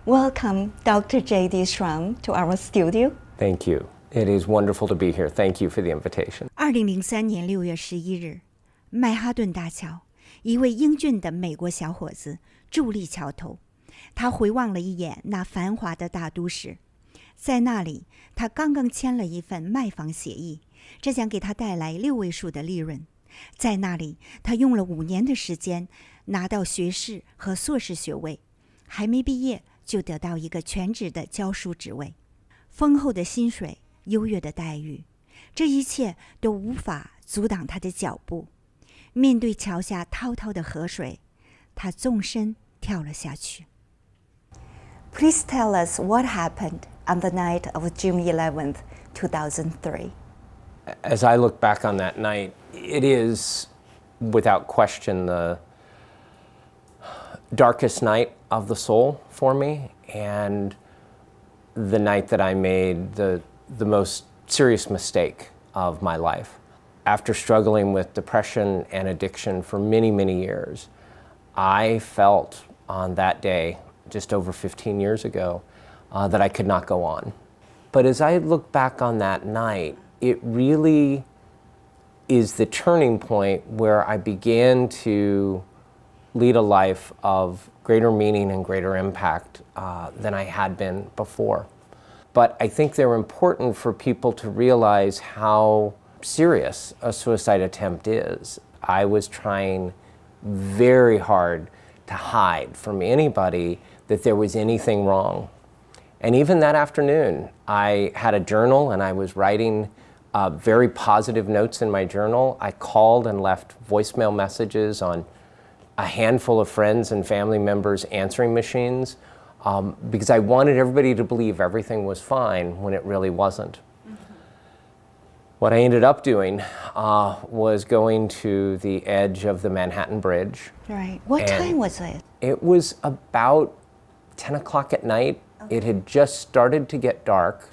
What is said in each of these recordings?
Welcome, Dr. JD Schramm, to our studio. Thank you. It is wonderful to be here. Thank you for the invitation. 2003年6月11日，曼哈顿大桥，一位英俊的美国小伙子伫立桥头。他回望了一眼那繁华的大都市，在那里，他刚刚签了一份卖房协议，这将给他带来6位数的利润。在那里，他用了5年的时间拿到学士和硕士学位，还没毕业就得到一个全职的教书职位，丰厚的薪水，优越的待遇，这一切都无法阻挡他的脚步。面对桥下滔滔的河水，他纵身跳了下去。Please tell us what happened on the night of June 11th, 2003. As I look back on that night, it is, without question, the darkest night of the soul for me, and the night that I made the most serious mistake of my life. After struggling with depression and addiction for many, many years, I felt on that day, just over 15 years ago, that I could not go on. But as I look back on that night, it really is the turning point where I began to lead a life of greater meaning and greater impact than I had been before. But I think they're important for people to realize how serious a suicide attempt is. I was trying very hard to hide from anybody that there was anything wrong. And even that afternoon, I had a journal and I was writing very positive notes in my journal. I called and left voicemail messages on a handful of friends and family members' answering machines because I wanted everybody to believe everything was fine when it really wasn't. What I ended up doing was going to the edge of the Manhattan Bridge. Right. What time was it? It was about 10 o'clock at night. Okay. It had just started to get dark.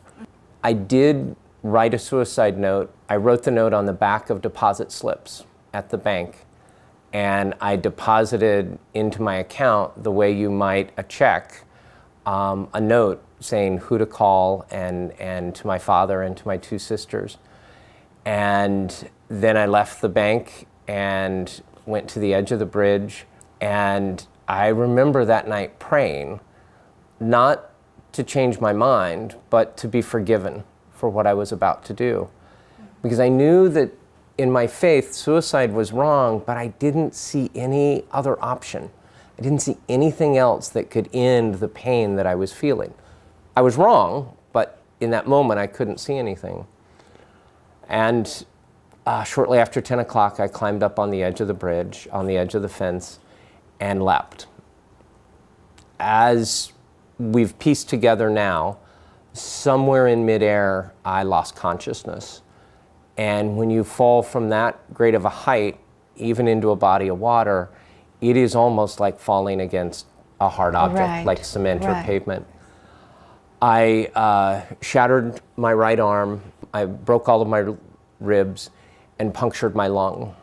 I did write a suicide note. I wrote the note on the back of deposit slips at the bank, and I deposited into my account the way you might a check, a note saying who to call and to my father and to my 2 sisters. And then I left the bank and went to the edge of the bridge. And I remember that night praying, not to change my mind, but to be forgiven for what I was about to do. Because I knew that in my faith, suicide was wrong, but I didn't see any other option. I didn't see anything else that could end the pain that I was feeling. I was wrong, but in that moment, I couldn't see anything. And shortly after 10 o'clock, I climbed up on the edge of the bridge, on the edge of the fence, and leapt. As we've pieced together now, somewhere in midair, I lost consciousness. And when you fall from that great of a height, even into a body of water, it is almost like falling against a hard object, like cement or pavement. I shattered my right arm. I broke all of my ribs and punctured my lung.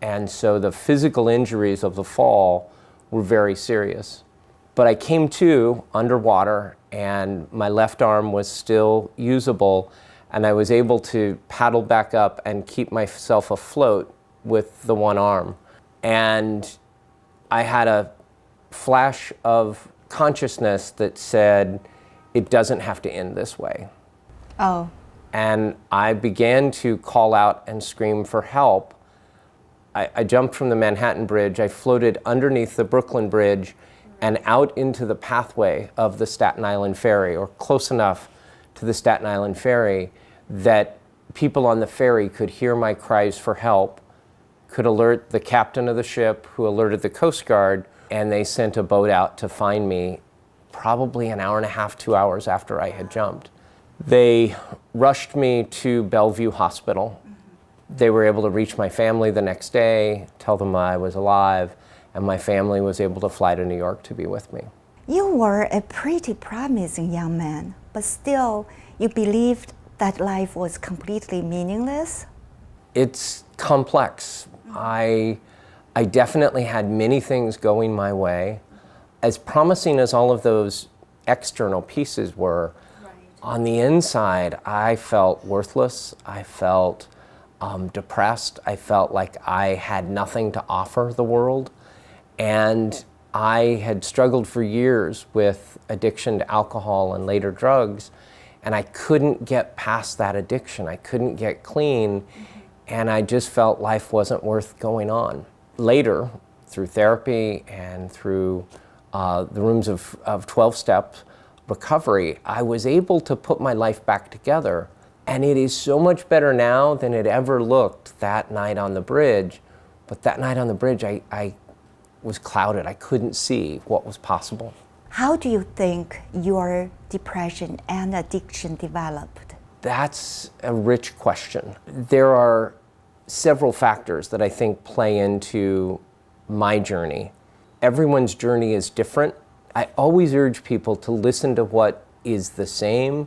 And so the physical injuries of the fall were very serious. But I came to underwater and my left arm was still usable, and I was able to paddle back up and keep myself afloat with the one arm. And I had a flash of consciousness that said, it doesn't have to end this way. Oh. And I began to call out and scream for help. I jumped from the Manhattan Bridge, I floated underneath the Brooklyn Bridge and out into the pathway of the Staten Island Ferry, or close enough to the Staten Island Ferry that people on the ferry could hear my cries for help, could alert the captain of the ship, who alerted the Coast Guard, and they sent a boat out to find me probably an hour and a half, 2 hours after I had jumped. They rushed me to Bellevue Hospital. They were able to reach my family the next day, tell them I was alive, and my family was able to fly to New York to be with me. You were a pretty promising young man, but still you believed that life was completely meaningless? It's complex. I definitely had many things going my way. As promising as all of those external pieces were. On the inside, I felt worthless. I felt depressed. I felt like I had nothing to offer the world. And I had struggled for years with addiction to alcohol and later drugs, and I couldn't get past that addiction. I couldn't get clean, and I just felt life wasn't worth going on. Later, through therapy and through the rooms of 12-step recovery, I was able to put my life back together. And it is so much better now than it ever looked that night on the bridge. But that night on the bridge, I was clouded. I couldn't see what was possible. How do you think your depression and addiction developed? That's a rich question. There are several factors that I think play into my journey. Everyone's journey is different. I always urge people to listen to what is the same,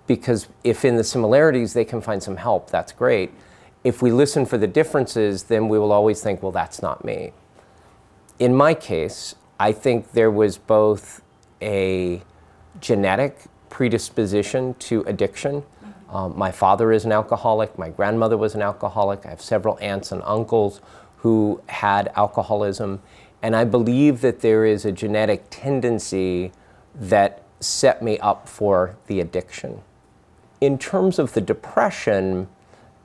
because if in the similarities they can find some help, that's great. If we listen for the differences, then we will always think, well, that's not me. In my case, I think there was both a genetic predisposition to addiction. My father is an alcoholic. My grandmother was an alcoholic. I have several aunts and uncles who had alcoholism. And I believe that there is a genetic tendency that set me up for the addiction. In terms of the depression,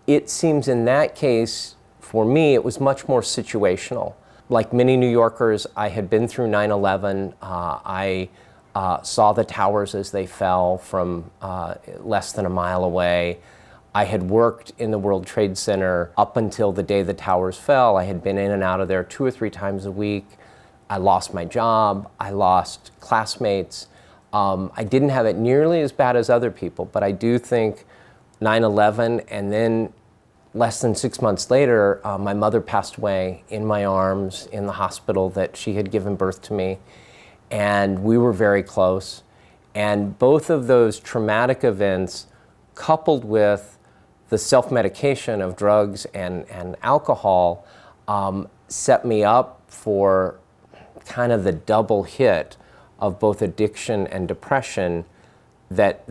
it seems in that case, for me, it was much more situational. Like many New Yorkers, I had been through 9/11. I saw the towers as they fell from less than a mile away. I had worked in the World Trade Center up until the day the towers fell. I had been in and out of there 2 or 3 times a week. I lost my job. I lost classmates. I didn't have it nearly as bad as other people, but I do think 9/11, and then less than 6 months later, my mother passed away in my arms in the hospital that she had given birth to me, and we were very close. And both of those traumatic events, coupled with the self-medication of drugs and alcohol, set me up for kind of the double hit of both addiction and depression that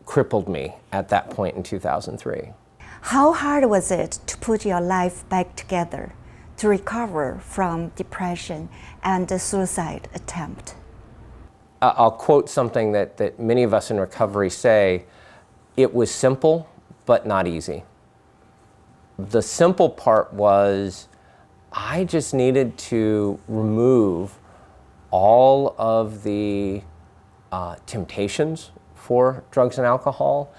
crippled me at that point in 2003. How hard was it to put your life back together, to recover from depression and the suicide attempt? I'll quote something that many of us in recovery say: it was simple, but not easy. The simple part was I just needed to remove all of the temptations for drugs and alcohol,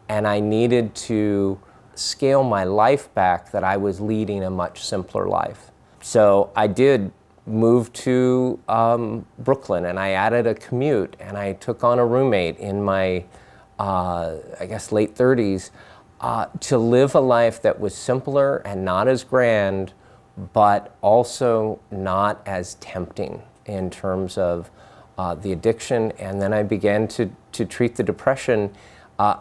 and I needed to scale my life back, that I was leading a much simpler life. So I did move to Brooklyn, and I added a commute, and I took on a roommate in my, late 30s, to live a life that was simpler and not as grand, but also not as tempting in terms of the addiction. And then I began to treat the depression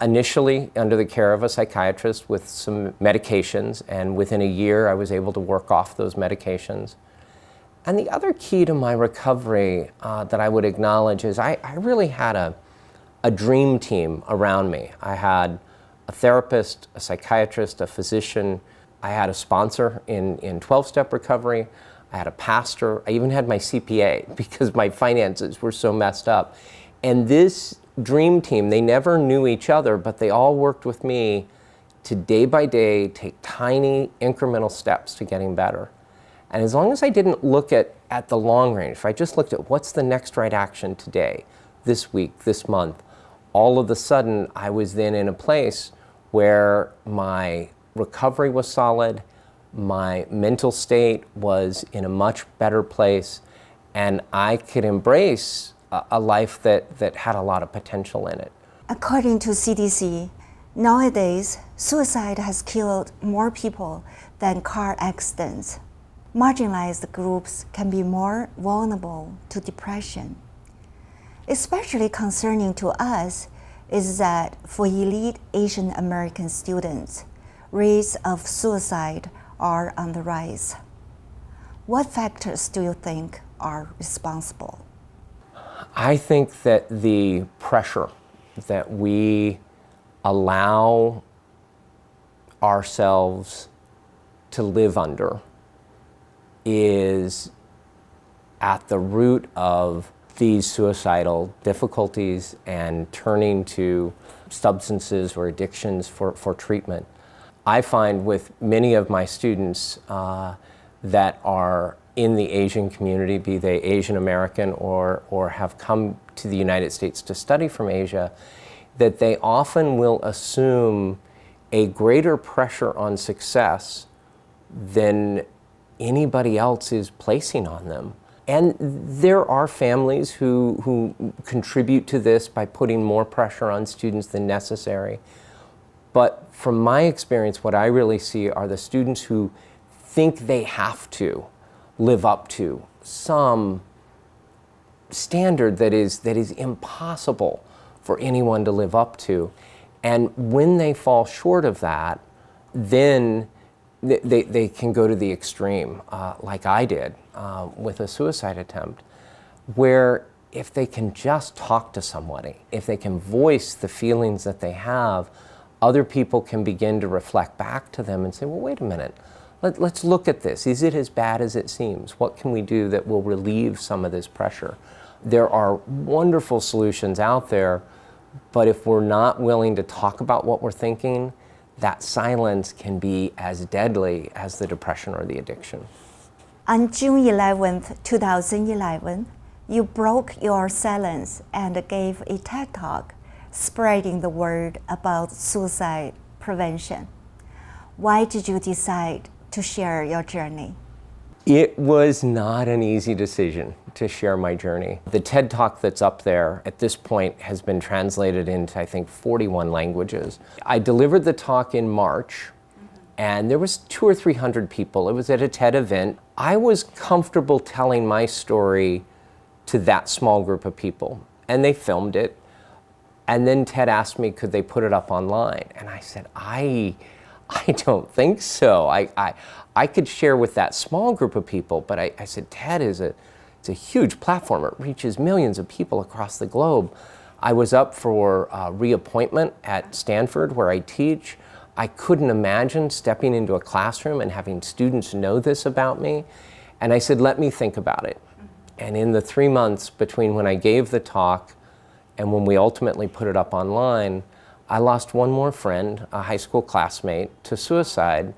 initially under the care of a psychiatrist with some medications, and within a year I was able to work off those medications. And the other key to my recovery that I would acknowledge is I really had a dream team around me. I had a therapist, a psychiatrist, a physician. I had a sponsor in 12-step recovery. I had a pastor. I even had my CPA because my finances were so messed up. And this dream team, they never knew each other, but they all worked with me to day by day take tiny incremental steps to getting better. And as long as I didn't look at the long range, if I just looked at what's the next right action today, this week, this month, all of a sudden I was then in a place where my recovery was solid, my mental state was in a much better place, and I could embrace a life that had a lot of potential in it. According to CDC, nowadays suicide has killed more people than car accidents. Marginalized groups can be more vulnerable to depression. Especially concerning to us is that for elite Asian American students, rates of suicide are on the rise. What factors do you think are responsible? I think that the pressure that we allow ourselves to live under is at the root of these suicidal difficulties and turning to substances or addictions for treatment. I find with many of my students that are in the Asian community, be they Asian American or have come to the United States to study from Asia, that they often will assume a greater pressure on success than anybody else is placing on them. And there are families who contribute to this by putting more pressure on students than necessary. But from my experience, what I really see are the students who think they have to live up to some standard that is impossible for anyone to live up to. And when they fall short of that, then they can go to the extreme, like I did with a suicide attempt, where if they can just talk to somebody, if they can voice the feelings that they have, other people can begin to reflect back to them and say, well, wait a minute, let's look at this. Is it as bad as it seems? What can we do that will relieve some of this pressure? There are wonderful solutions out there, but if we're not willing to talk about what we're thinking, that silence can be as deadly as the depression or the addiction. On June 11th, 2011, you broke your silence and gave a TED Talk spreading the word about suicide prevention. Why did you decide to share your journey? It was not an easy decision to share my journey. The TED Talk that's up there at this point has been translated into, I think, 41 languages. I delivered the talk in March, and there was 200 or 300 people. It was at a TED event. I was comfortable telling my story to that small group of people, and they filmed it. And then TED asked me, could they put it up online? And I said, I don't think so. I could share with that small group of people, but I said, TED it's a huge platform. It reaches millions of people across the globe. I was up for reappointment at Stanford, where I teach. I couldn't imagine stepping into a classroom and having students know this about me. And I said, let me think about it. And in the 3 months between when I gave the talk and when we ultimately put it up online, I lost one more friend, a high school classmate, to suicide.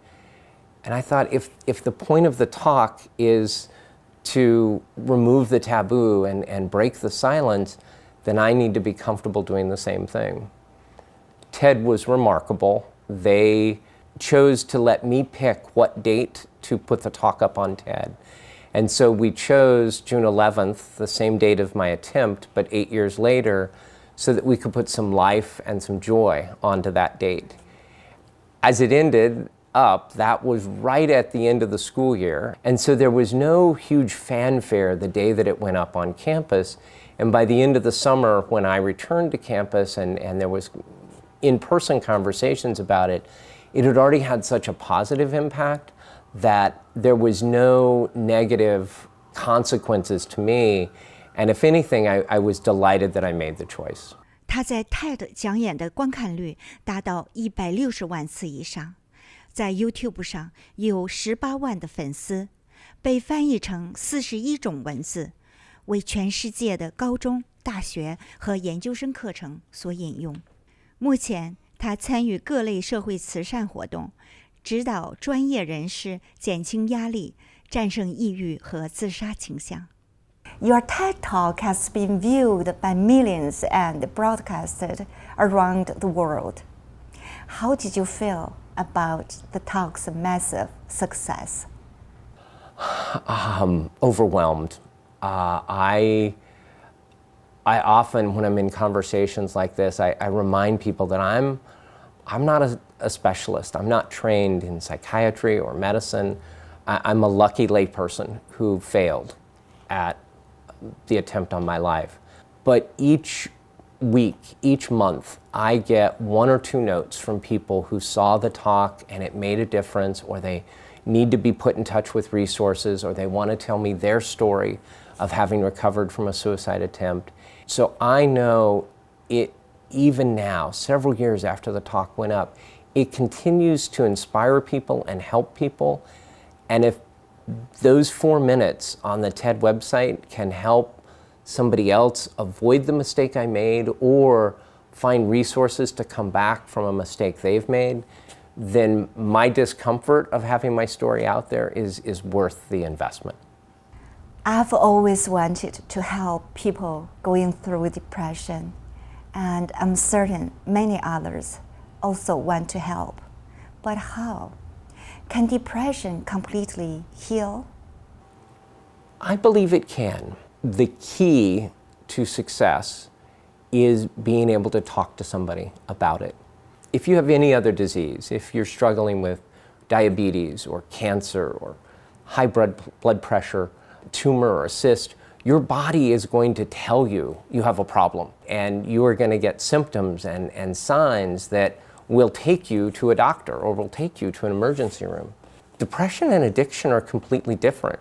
And I thought, if the point of the talk is to remove the taboo and break the silence, then I need to be comfortable doing the same thing. TED was remarkable. They chose to let me pick what date to put the talk up on TED. And so we chose June 11th, the same date of my attempt, but 8 years later, so that we could put some life and some joy onto that date. As it ended up, that was right at the end of the school year. And so there was no huge fanfare the day that it went up on campus. And by the end of the summer, when I returned to campus and there was in-person conversations about it, it had already had such a positive impact that there was no negative consequences to me. And if anything, I was delighted that I made the choice. 他在 TED 讲演的观看率达到160万次以上，在 YouTube 上有18万的粉丝，被翻译成41种文字，为全世界的高中、大学和研究生课程所引用。目前，他参与各类社会慈善活动，指导专业人士减轻压力、战胜抑郁和自杀倾向。Your TED Talk has been viewed by millions and broadcasted around the world. How did you feel about the talk's massive success? Overwhelmed. I often, when I'm in conversations like this, I remind people that I'm not a specialist. I'm not trained in psychiatry or medicine. I'm a lucky layperson who failed at the attempt on my life. But each week, each month, I get 1 or 2 notes from people who saw the talk and it made a difference, or they need to be put in touch with resources, or they want to tell me their story of having recovered from a suicide attempt. So I know it, even now, several years after the talk went up, it continues to inspire people and help people. And if those 4 minutes on the TED website can help somebody else avoid the mistake I made or find resources to come back from a mistake they've made, then my discomfort of having my story out there is worth the investment. I've always wanted to help people going through depression, and I'm certain many others also want to help. But how? Can depression completely heal? I believe it can. The key to success is being able to talk to somebody about it. If you have any other disease, if you're struggling with diabetes or cancer or high blood pressure, tumor or a cyst, your body is going to tell you you have a problem, and you are going to get symptoms and signs that will take you to a doctor or will take you to an emergency room. Depression and addiction are completely different.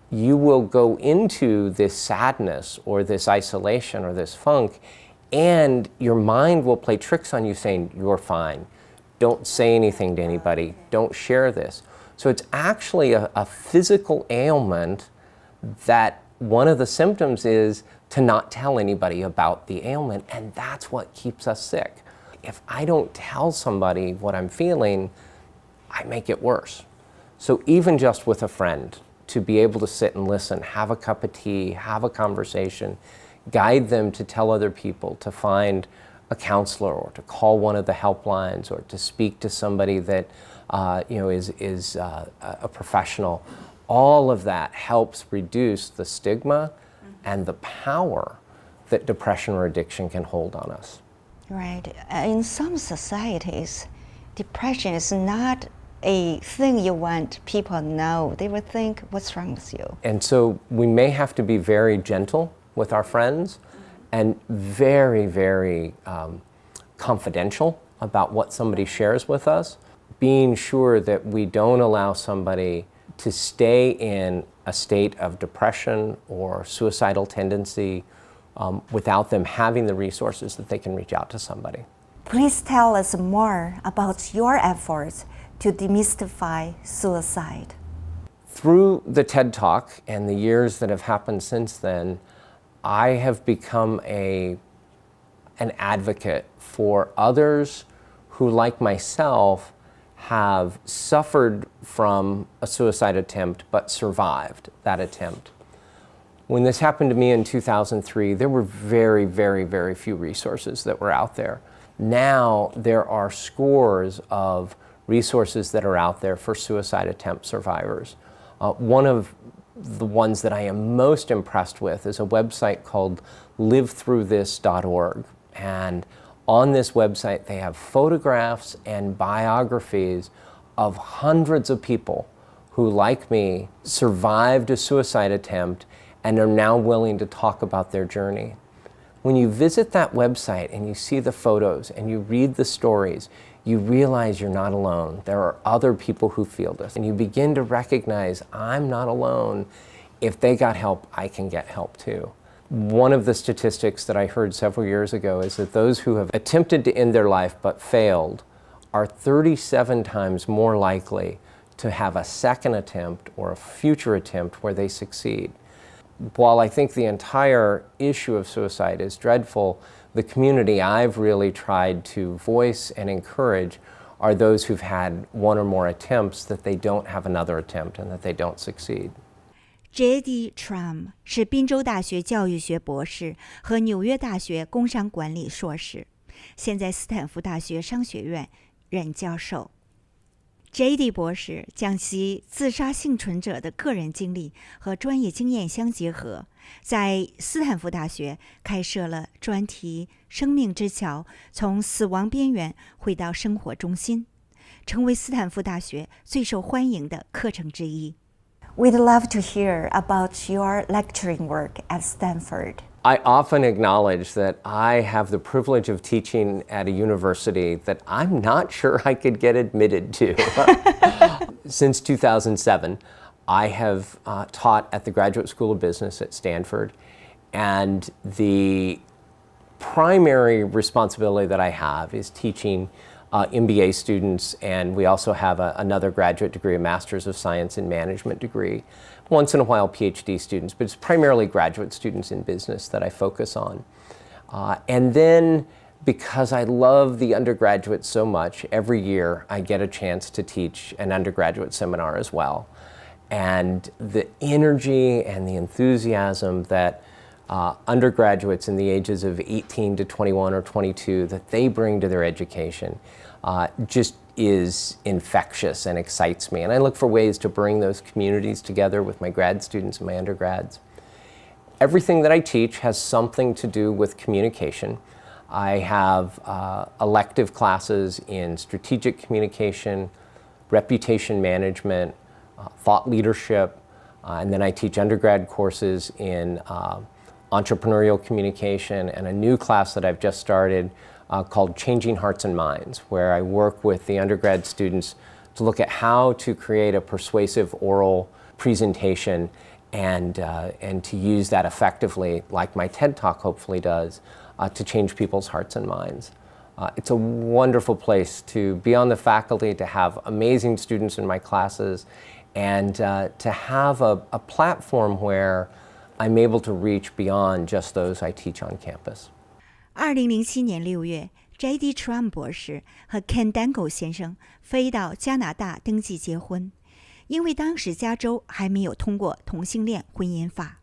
You will go into this sadness or this isolation or this funk, and your mind will play tricks on you saying, you're fine. Don't say anything to anybody. Don't share this. So it's actually a physical ailment that one of the symptoms is to not tell anybody about the ailment, and that's what keeps us sick. If I don't tell somebody what I'm feeling, I make it worse. So even just with a friend, to be able to sit and listen, have a cup of tea, have a conversation, guide them to tell other people, to find a counselor or to call one of the helplines or to speak to somebody that is a professional. All of that helps reduce the stigma and the power that depression or addiction can hold on us. Right. In some societies, depression is not a thing you want people to know. They would think, what's wrong with you? And so we may have to be very gentle with our friends and very, very confidential about what somebody shares with us, being sure that we don't allow somebody to stay in a state of depression or suicidal tendency without them having the resources that they can reach out to somebody. Please tell us more about your efforts to demystify suicide. Through the TED Talk and the years that have happened since then, I have become an advocate for others who, like myself, have suffered from a suicide attempt but survived that attempt. When this happened to me in 2003, there were very, very, very few resources that were out there. Now there are scores of resources that are out there for suicide attempt survivors. One of the ones that I am most impressed with is a website called livethroughthis.org. And on this website, they have photographs and biographies of hundreds of people who, like me, survived a suicide attempt and are now willing to talk about their journey. When you visit that website and you see the photos and you read the stories, you realize you're not alone. There are other people who feel this. And you begin to recognize, I'm not alone. If they got help, I can get help too. One of the statistics that I heard several years ago is that those who have attempted to end their life but failed are 37 times more likely to have a second attempt or a future attempt where they succeed. While I think the entire issue of suicide is dreadful, the community I've really tried to voice and encourage are those who've had one or more attempts, that they don't have another attempt and that they don't succeed. JD Schramm 是宾州大学教育学博士和纽约大学工商管理硕士，现在斯坦福大学商学院任教授。JD 博士将其自杀幸存者的个人经历和专业经验相结合，在斯坦福大学开设了专题“生命之桥：从死亡边缘回到生活中心”，成为斯坦福大学最受欢迎的课程之一。We'd love to hear about your lecturing work at Stanford. I often acknowledge that I have the privilege of teaching at a university that I'm not sure I could get admitted to. Since 2007, I have taught at the Graduate School of Business at Stanford, and the primary responsibility that I have is teaching MBA students, and we also have another graduate degree, a Master's of Science in Management degree, once in a while PhD students, but it's primarily graduate students in business that I focus on. And then, because I love the undergraduates so much, every year I get a chance to teach an undergraduate seminar as well. And the energy and the enthusiasm that undergraduates in the ages of 18 to 21 or 22 that they bring to their education just is infectious and excites me. And I look for ways to bring those communities together with my grad students and my undergrads. Everything that I teach has something to do with communication. I have elective classes in strategic communication, reputation management, thought leadership, and then I teach undergrad courses in entrepreneurial communication, and a new class that I've just started called Changing Hearts and Minds, where I work with the undergrad students to look at how to create a persuasive oral presentation and to use that effectively, like my TED Talk hopefully does, to change people's hearts and minds. It's a wonderful place to be on the faculty, to have amazing students in my classes, and to have a platform where I'm able to reach beyond just those I teach on campus. 2007年6月 JD Schramm 博士和 Ken Dangle 先生飞到加拿大登记结婚，因为当时加州还没有通过同性恋婚姻法。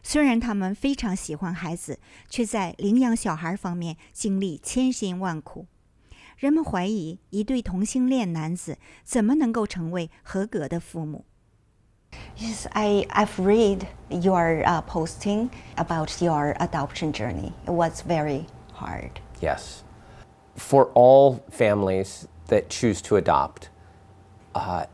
虽然他们非常喜欢孩子，却在领养小孩方面经历千辛万苦。人们怀疑一对同性恋男子怎么能够成为合格的父母。Yes, I've read your posting about your adoption journey. It was very hard. Yes. For all families that choose to adopt,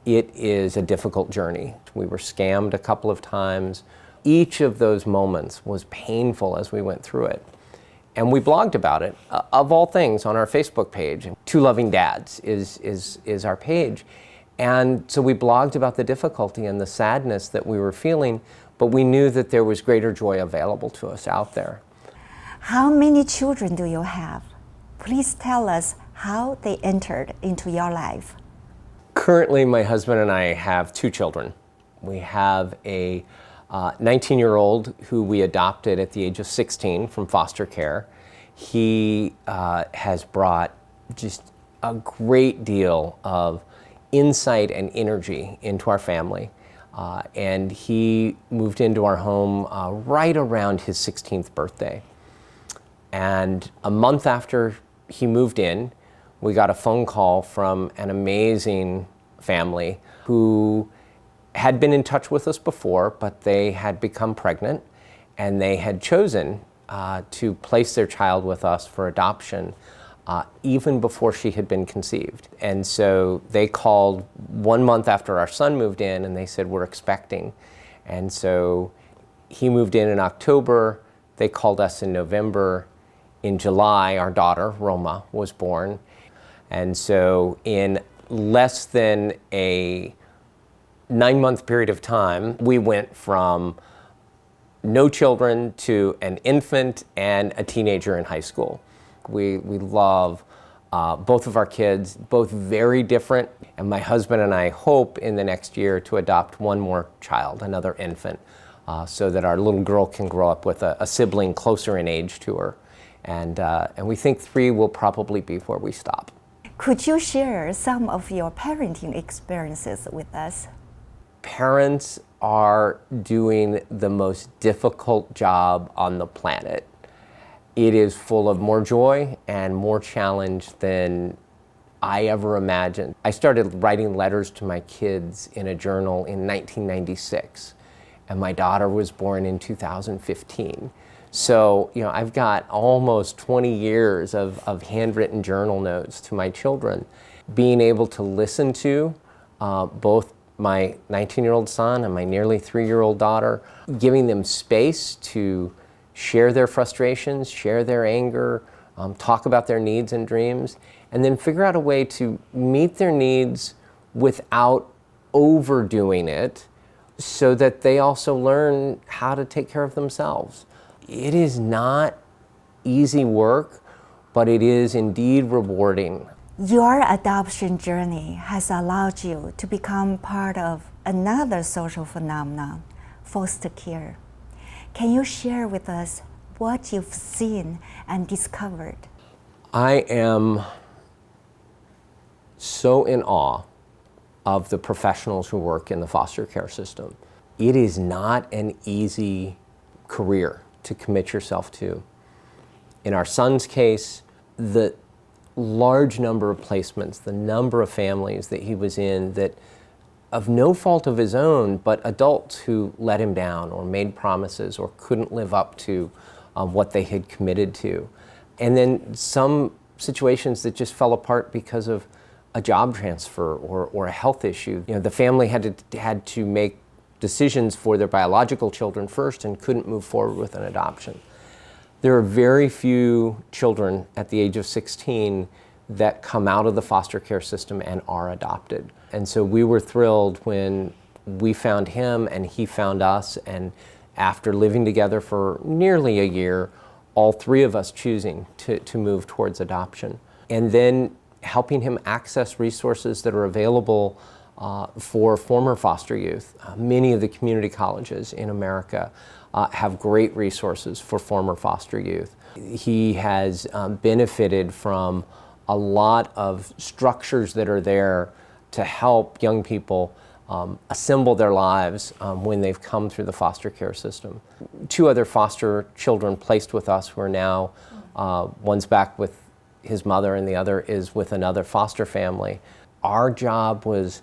it is a difficult journey. We were scammed a couple of times. Each of those moments was painful as we went through it. And we blogged about it, of all things, on our Facebook page. Two Loving Dads is our page. And so we blogged about the difficulty and the sadness that we were feeling, but we knew that there was greater joy available to us out there. How many children do you have? Please tell us how they entered into your life. Currently, my husband and I have 2 children. We have a 19-year-old who we adopted at the age of 16 from foster care. He has brought just a great deal of insight and energy into our family. And he moved into our home right around his 16th birthday. And a month after he moved in, we got a phone call from an amazing family who had been in touch with us before, but they had become pregnant, and they had chosen to place their child with us for adoption even before she had been conceived. And so they called 1 month after our son moved in, and they said, we're expecting. And so he moved in October. They called us in November. In July, our daughter, Roma, was born. And so in less than a 9-month period of time, we went from no children to an infant and a teenager in high school. We love both of our kids, both very different, and my husband and I hope in the next year to adopt one more child, another infant, so that our little girl can grow up with a sibling closer in age to her. And we think 3 will probably be where we stop. Could you share some of your parenting experiences with us? Parents are doing the most difficult job on the planet. It is full of more joy and more challenge than I ever imagined. I started writing letters to my kids in a journal in 1996, and my daughter was born in 2015. So, I've got almost 20 years of handwritten journal notes to my children. Being able to listen to both my 19-year-old son and my nearly 3-year-old daughter, giving them space to share their frustrations, share their anger, talk about their needs and dreams, and then figure out a way to meet their needs without overdoing it, so that they also learn how to take care of themselves. It is not easy work, but it is indeed rewarding. Your adoption journey has allowed you to become part of another social phenomenon, foster care. Can you share with us what you've seen and discovered? I am so in awe of the professionals who work in the foster care system. It is not an easy career to commit yourself to. In our son's case, the large number of placements, the number of families that he was in that of no fault of his own, but adults who let him down or made promises or couldn't live up to what they had committed to. And then some situations that just fell apart because of a job transfer or a health issue. You know, the family had to make decisions for their biological children first and couldn't move forward with an adoption. There are very few children at the age of 16 that come out of the foster care system and are adopted. And so we were thrilled when we found him and he found us, and after living together for nearly a year, all three of us choosing to move towards adoption. And then helping him access resources that are available for former foster youth. Many of the community colleges in America have great resources for former foster youth. He has benefited from a lot of structures that are there to help young people assemble their lives when they've come through the foster care system. Two other foster children placed with us who are now, one's back with his mother and the other is with another foster family. Our job was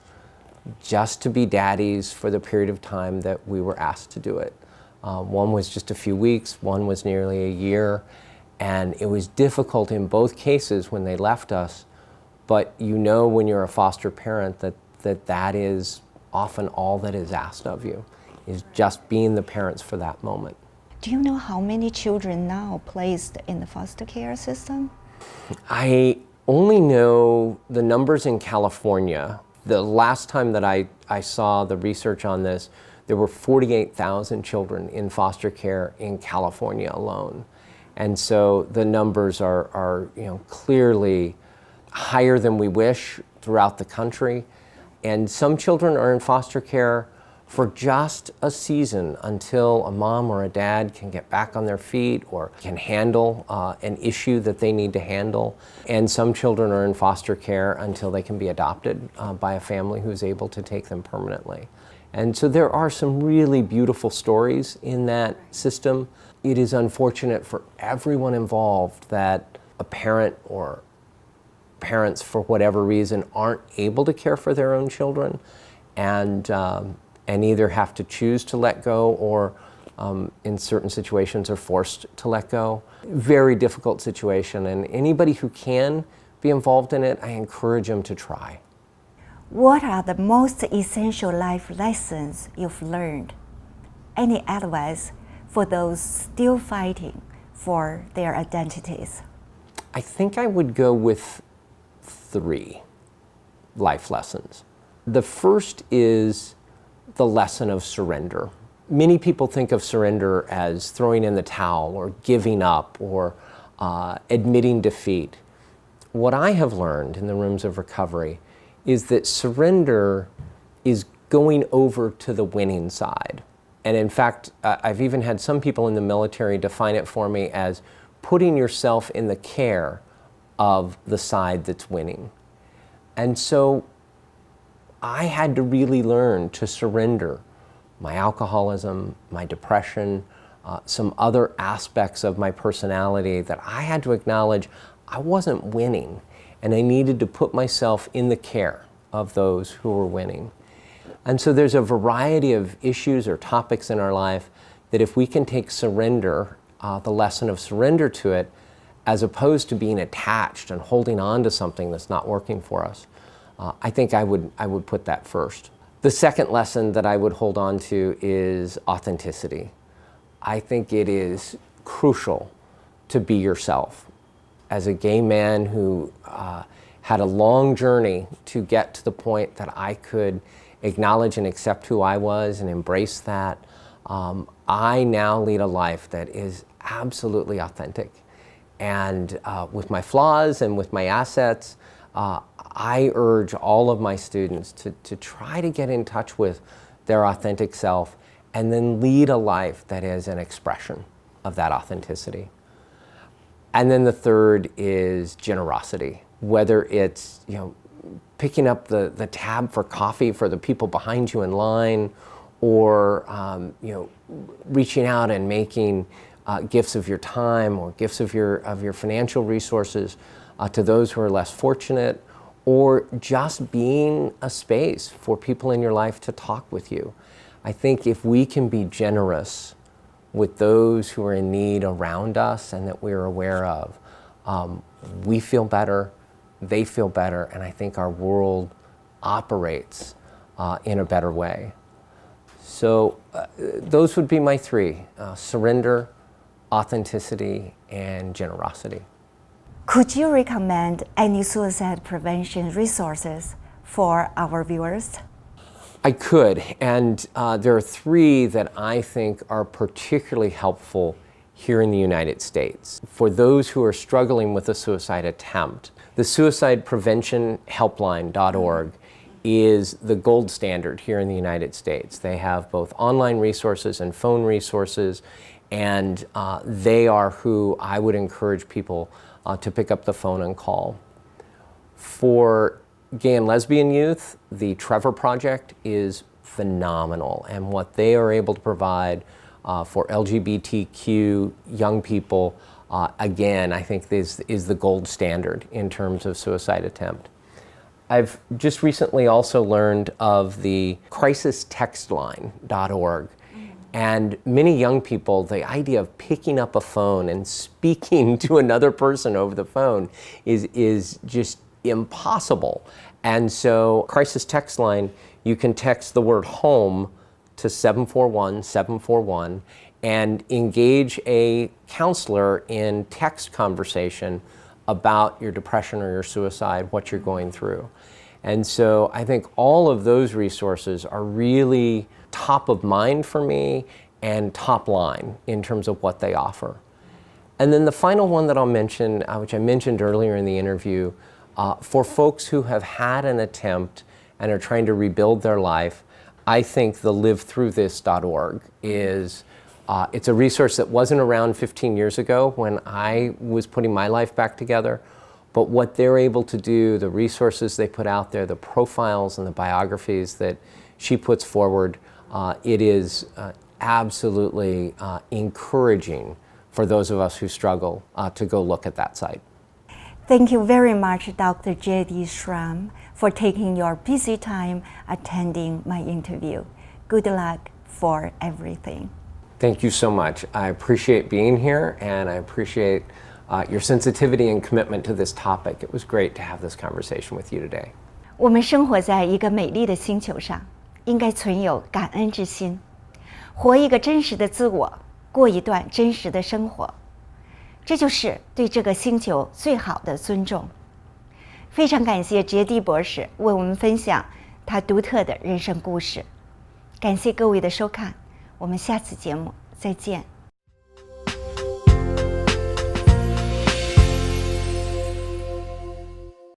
just to be daddies for the period of time that we were asked to do it. One was just a few weeks, one was nearly a year, and it was difficult in both cases when they left us, but you know when you're a foster parent that is often all that is asked of you, is just being the parents for that moment. Do you know how many children now placed in the foster care system? I only know the numbers in California. The last time that I saw the research on this, there were 48,000 children in foster care in California alone. And so the numbers are clearly higher than we wish throughout the country. And some children are in foster care for just a season until a mom or a dad can get back on their feet or can handle an issue that they need to handle. And some children are in foster care until they can be adopted by a family who's able to take them permanently. And so there are some really beautiful stories in that system. It is unfortunate for everyone involved that a parent or parents, for whatever reason, aren't able to care for their own children and either have to choose to let go or in certain situations are forced to let go. Very difficult situation, and anybody who can be involved in it, I encourage them to try. What are the most essential life lessons you've learned? Any advice for those still fighting for their identities? I think I would go with 3 life lessons. The first is the lesson of surrender. Many people think of surrender as throwing in the towel or giving up or admitting defeat. What I have learned in the rooms of recovery is that surrender is going over to the winning side. And in fact, I've even had some people in the military define it for me as putting yourself in the care of the side that's winning. And so I had to really learn to surrender my alcoholism, my depression, some other aspects of my personality that I had to acknowledge I wasn't winning, and I needed to put myself in the care of those who were winning. And so there's a variety of issues or topics in our life that if we can take surrender, the lesson of surrender to it, as opposed to being attached and holding on to something that's not working for us, I think I would put that first. The second lesson that I would hold on to is authenticity. I think it is crucial to be yourself. As a gay man who had a long journey to get to the point that I could acknowledge and accept who I was and embrace that, I now lead a life that is absolutely authentic. And with my flaws and with my assets, I urge all of my students to try to get in touch with their authentic self and then lead a life that is an expression of that authenticity. And then the third is generosity, whether it's, picking up the tab for coffee for the people behind you in line, or reaching out and making gifts of your time or gifts of your financial resources to those who are less fortunate, or just being a space for people in your life to talk with you. I think if we can be generous with those who are in need around us and that we're aware of, we feel better, they feel better, and I think our world operates in a better way. So those would be my three: surrender, authenticity, and generosity. Could you recommend any suicide prevention resources for our viewers? I could, and there are three that I think are particularly helpful here in the United States. For those who are struggling with a suicide attempt, the Suicide Prevention Helpline.org is the gold standard here in the United States. They have both online resources and phone resources, and they are who I would encourage people to pick up the phone and call. For gay and lesbian youth, the Trevor Project is phenomenal, and what they are able to provide for LGBTQ young people, again, I think is the gold standard in terms of suicide attempt. I've just recently also learned of the crisistextline.org, and many young people, the idea of picking up a phone and speaking to another person over the phone is just impossible. And so Crisis Text Line, you can text the word home to 741-741 and engage a counselor in text conversation about your depression or your suicide, what you're going through. And so I think all of those resources are really top of mind for me and top line in terms of what they offer. And then the final one that I'll mention, which I mentioned earlier in the interview, for folks who have had an attempt and are trying to rebuild their life, I think the livethroughthis.org is, it's a resource that wasn't around 15 years ago when I was putting my life back together, but what they're able to do, the resources they put out there, the profiles and the biographies that she puts forward, it is absolutely encouraging for those of us who struggle to go look at that site. Thank you very much, Dr. JD Schramm, for taking your busy time attending my interview. Good luck for everything. Thank you so much. I appreciate being here, and I appreciate your sensitivity and commitment to this topic. It was great to have this conversation with you today. 我们生活在一个美丽的星球上，应该存有感恩之心，活一个真实的自我，过一段真实的生活。这就是对这个星球最好的尊重。非常感谢杰迪博士为我们分享他独特的人生故事。感谢各位的收看，我们下次节目再见。